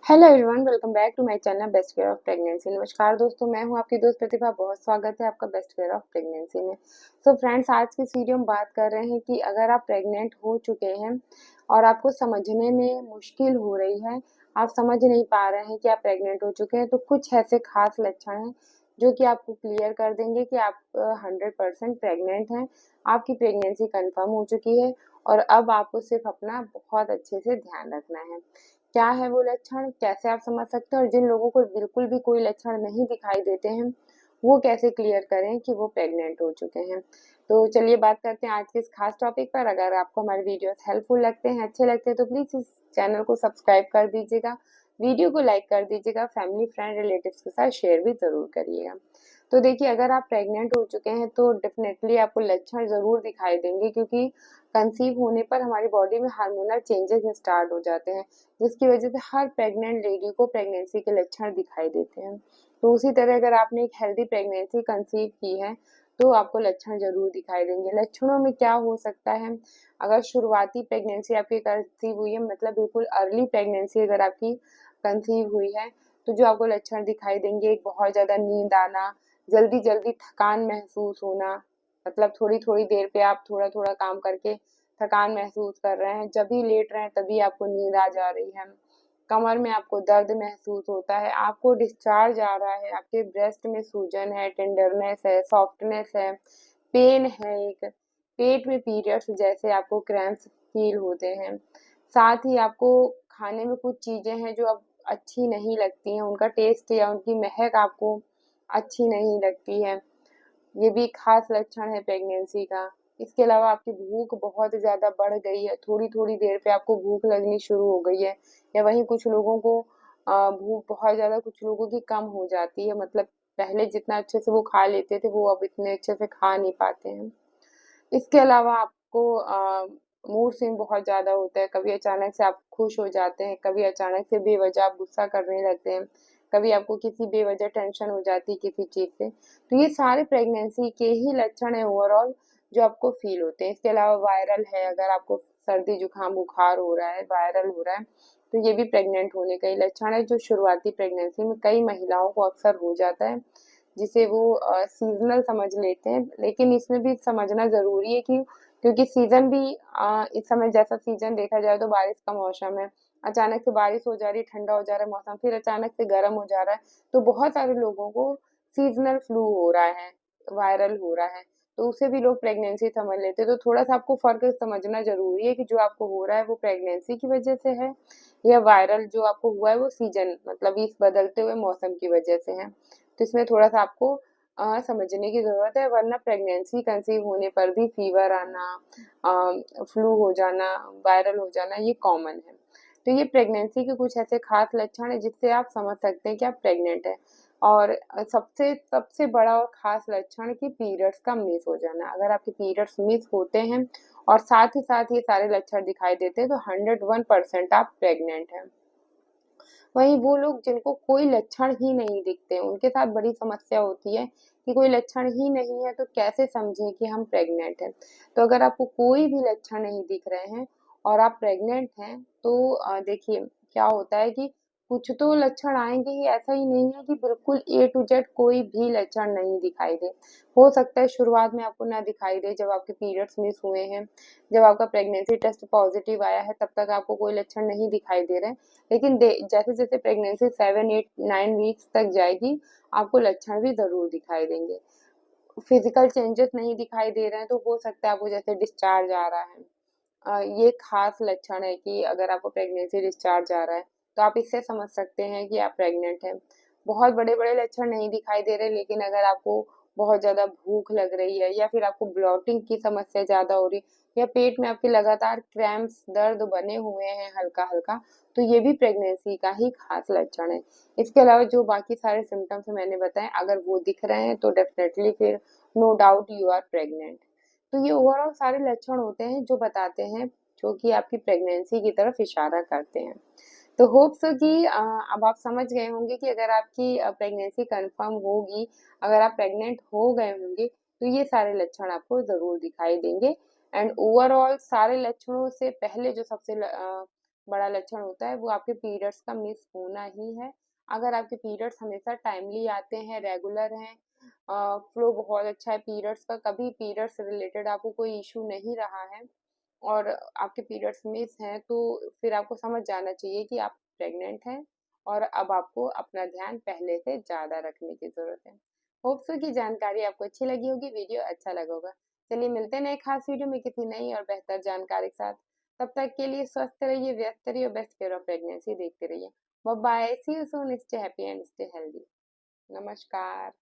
Hello everyone, welcome back to my channel best care of pregnancy. नमस्कार दोस्तों, मैं हूं आपकी दोस्त प्रतिभा। बहुत स्वागत है आपका बेस्ट केयर ऑफ प्रेगनेंसी में। सो फ्रेंड्स, आज की इस वीडियो में बात कर रहे हैं कि अगर आप प्रेग्नेंट हो चुके हैं और आपको समझने में मुश्किल हो रही है, आप समझ नहीं पा रहे हैं कि आप प्रेग्नेंट हो चुके हैं, तो कुछ ऐसे खास लक्षण हैं जो कि आपको क्लियर कर देंगे कि आप 100% प्रेग्नेंट हैं। आपकी प्रेगनेंसी कंफर्म हो चुकी है और अब आपको सिर्फ अपना बहुत अच्छे से ध्यान रखना है। क्या है वो लक्षण, कैसे आप समझ सकते हैं, और जिन लोगों को बिल्कुल भी कोई लक्षण नहीं दिखाई देते हैं, वो कैसे क्लियर करें कि वो प्रेग्नेंट हो चुके हैं। तो चलिए बात करते हैं आज के इस खास टॉपिक पर। अगर आपको हमारे वीडियोस हेल्पफुल लगते हैं, अच्छे लगते हैं, तो प्लीज इस चैनल को सब्सक्राइब कर दीजिएगा, वीडियो को लाइक कर दीजिएगा, फैमिली फ्रेंड रिलेटिव्स के साथ शेयर भी जरूर करिएगा। तो देखिए, अगर आप प्रेग्नेंट हो चुके हैं तो डेफिनेटली आपको लक्षण जरूर दिखाई देंगे, क्योंकि कंसीव होने पर हमारी बॉडी में हार्मोनल चेंजेस स्टार्ट हो जाते हैं, जिसकी वजह से हर प्रेग्नेंट लेडी को प्रेगनेंसी के लक्षण दिखाई देते हैं। तो उसी तरह अगर आपने एक हेल्दी प्रेगनेंसी कंसीव की है तो आपको लक्षण जरूर दिखाई देंगे। लक्षणों में क्या हो सकता है, अगर शुरुआती प्रेगनेंसी आपकी कंसीव हुई है, मतलब बिल्कुल अर्ली प्रेगनेंसी अगर आपकी कंसीव हुई है, तो जो आपको लक्षण दिखाई देंगे, एक बहुत ज्यादा नींद आना, जल्दी जल्दी थकान महसूस होना, मतलब थोड़ी थोड़ी देर पे आप थोड़ा थोड़ा काम करके थकान महसूस कर रहे हैं, जब भी लेट रहे हैं तभी आपको नींद आ जा रही है, कमर में आपको दर्द महसूस होता है, आपको डिस्चार्ज आ रहा है, आपके ब्रेस्ट में सूजन है, टेंडरनेस है, सॉफ्टनेस है, पेन है, एक पेट में पीरियड्स जैसे आपको क्रैम्प्स फील होते हैं। साथ ही आपको खाने में कुछ चीजें हैं जो अब अच्छी नहीं लगती हैं, उनका टेस्ट या उनकी महक आपको अच्छी नहीं लगती है, ये भी खास लक्षण है प्रेगनेंसी का। इसके अलावा आपकी भूख बहुत ज़्यादा बढ़ गई है, थोड़ी-थोड़ी देर पे आपको भूख लगनी शुरू हो गई है, या वहीं कुछ लोगों को भूख बहुत ज़्यादा, कुछ लोगों की कम हो जाती है, मतलब पहले जितना अच्छे से वो खा लेते थे, वो अब इतने अच्छे से खा नहीं पाते हैं। इसके अलावा आपको मूड स्विंग बहुत ज़्यादा होता है, कभी अचानक से आप खुश हो जाते हैं, कभी अचानक से बेवजह आप गुस्सा करने लगते हैं, कभी आपको किसी बेवजह टेंशन हो जाती है किसी चीज़ से। तो ये सारे प्रेगनेंसी के ही लक्षण है ओवरऑल, जो आपको फील होते हैं। इसके अलावा वायरल है, अगर आपको सर्दी जुकाम बुखार हो रहा है, वायरल हो रहा है, तो ये भी प्रेग्नेंट होने का ही लक्षण है, जो शुरुआती प्रेगनेंसी में कई महिलाओं को अक्सर हो जाता है, जिसे वो सीजनल समझ लेते हैं। लेकिन इसमें भी समझना ज़रूरी है कि क्योंकि सीज़न भी इस समय जैसा सीज़न देखा जाए तो बारिश का मौसम है, अचानक से बारिश हो जा रही है, ठंडा हो जा रहा है मौसम, फिर अचानक से गर्म हो जा रहा है, तो बहुत सारे लोगों को सीजनल फ्लू हो रहा है, वायरल हो रहा है, तो उसे भी लोग प्रेगनेंसी समझ लेते हैं। तो थोड़ा-सा आपको फ़र्क समझना ज़रूरी है कि जो आपको हो रहा है वो प्रेगनेंसी की वजह से है, या वायरल जो आपको हुआ है वो सीज़न, मतलब इस बदलते हुए मौसम की वजह से है। तो इसमें थोड़ा-सा आपको समझने की ज़रूरत है, वरना प्रेगनेंसी कंसीव होने पर भी फीवर आना, फ्लू हो जाना, वायरल हो जाना, ये कॉमन है। तो ये प्रेगनेंसी के कुछ ऐसे खास लक्षण हैं जिससे आप समझ सकते हैं कि आप प्रेग्नेंट हैं। और सबसे सबसे बड़ा और खास लक्षण कि पीरियड्स का मिस हो जाना। अगर आपके पीरियड्स मिस होते हैं और साथ ही साथ ये सारे लक्षण दिखाई देते हैं, तो 101% आप प्रेग्नेंट हैं। वहीं वो लोग जिनको कोई लक्षण ही नहीं दिखते, उनके साथ बड़ी समस्या होती है कि कोई लक्षण ही नहीं है, तो कैसे समझें कि हम प्रेग्नेंट हैं। तो अगर आपको कोई भी लक्षण नहीं दिख रहे हैं और आप प्रेग्नेंट हैं, तो देखिए क्या होता है कि कुछ तो लक्षण आएँगे ही, ऐसा ही नहीं है कि बिल्कुल ए टू जेड कोई भी लक्षण नहीं दिखाई दे। हो सकता है शुरुआत में आपको ना दिखाई दे, जब आपके पीरियड्स मिस हुए हैं, जब आपका प्रेगनेंसी टेस्ट पॉजिटिव आया है, तब तक आपको कोई लक्षण नहीं दिखाई दे रहे हैं। लेकिन जैसे-जैसे प्रेगनेंसी 7, 8, 9 वीक्स तक जाएगी, आपको लक्षण भी ज़रूर दिखाई देंगे। फिज़िकल चेंजेस नहीं दिखाई दे रहे हैं, तो हो सकता है आपको जैसे डिस्चार्ज आ रहा है। ये खास लक्षण है कि अगर आपको प्रेगनेंसी डिस्चार्ज आ रहा है, तो आप इससे समझ सकते हैं कि आप प्रेग्नेंट हैं। बहुत बड़े-बड़े लक्षण नहीं दिखाई दे रहे, लेकिन अगर आपको बहुत ज़्यादा भूख लग रही है, या फिर आपको ब्लोटिंग की समस्या ज़्यादा हो रही है, या पेट में आपके लगातार क्रैम्प्स, दर्द बने हुए हैं हल्का-हल्का, तो ये भी प्रेगनेंसी का ही खास लक्षण है। इसके अलावा जो बाकी सारे सिम्पटम्स मैंने बताए, अगर वो दिख रहे हैं, तो डेफिनिटली फिर no doubt you are pregnant. तो ये ओवरऑल सारे लक्षण होते हैं जो बताते हैं, जो कि आपकी प्रेगनेंसी की तरफ इशारा करते हैं। तो होप सो कि अब आप समझ गए होंगे कि अगर आपकी प्रेगनेंसी कंफर्म होगी, अगर आप प्रेग्नेंट हो गए होंगे, तो ये सारे लक्षण आपको ज़रूर दिखाई देंगे। एंड ओवरऑल सारे लक्षणों से पहले जो सबसे बड़ा लक्षण होता है वो आपके पीरियड्स का मिस होना ही है। अगर आपके पीरियड्स हमेशा टाइमली आते हैं, रेगुलर हैं, फ्लो बहुत अच्छा है पीरियड्स का, कभी पीरियड्स से रिलेटेड आपको कोई इश्यू नहीं रहा है और आपके पीरियड्स मिस हैं, तो फिर आपको समझ जाना चाहिए कि आप प्रेग्नेंट हैं और अब आपको अपना ध्यान पहले से ज़्यादा रखने की ज़रूरत है। होप सो कि जानकारी आपको अच्छी लगी होगी, वीडियो अच्छा लगा होगा। चलिए मिलते हैं नए खास वीडियो में किसी नई और बेहतर जानकारी के साथ। तब तक के लिए स्वस्थ रहिए, व्यस्त रहिए और बेस्ट केयर ऑफ प्रेगनेंसी देखते रहिए। Bye bye, see you soon, stay happy and stay healthy. नमस्कार।